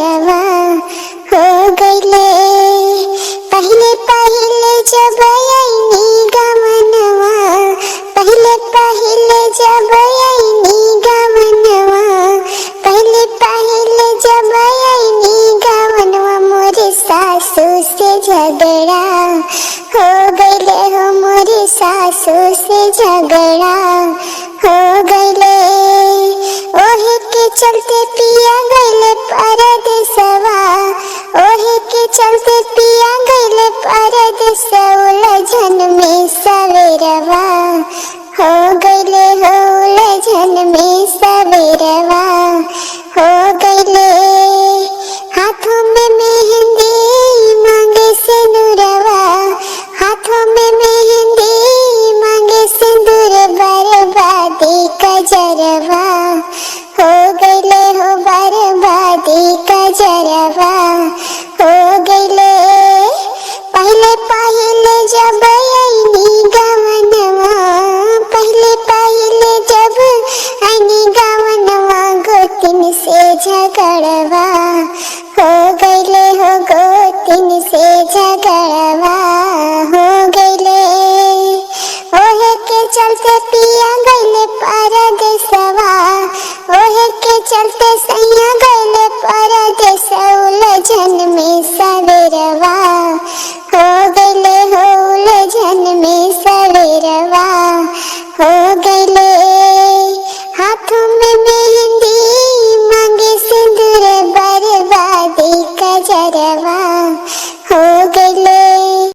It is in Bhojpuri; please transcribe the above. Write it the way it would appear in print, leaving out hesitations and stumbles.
कजरवा हो गईले। पहले पहले जब आईनी गवनवा, पहले पहले जब आईनी गवनवा, पहले पहले जब आईनी गवनवा, मोरे सासू से झगड़ा हो गईले हो, मोरे सासू से झगड़ा हो गईले। ओहे के चलते पिया गईले परदेसवा, ओहे के चलते पिया गईले परदेसवा, उलझन में सवेरवा हो गईले हो, उलझन में सवेरवा हो गईले। हाथों में मेहंदी मांगे सिंदूरवा, हाथों में मेहंदी मांगे सिंदूर, बर्बादी कजरवा हो गईले हो, बर्बादी कजरवा हो गईले। पहले पहले जब आईनी गवनवा, पहले पहले जब आईनी गवनवा, गोतिन से झगड़वा हो गईले हो, गोतिन से झगड़वा हो गईले। ओहे के चलते पिया गईले परदेसवा, ओहे के चलते सैया गईले परदेसवा, उलझन में सवेरवा हो गईले हो, उलझन में सवेरवा हो गईले। हाथों में मेहंदी मांगे सिंदूर, बर्बादी कजरवा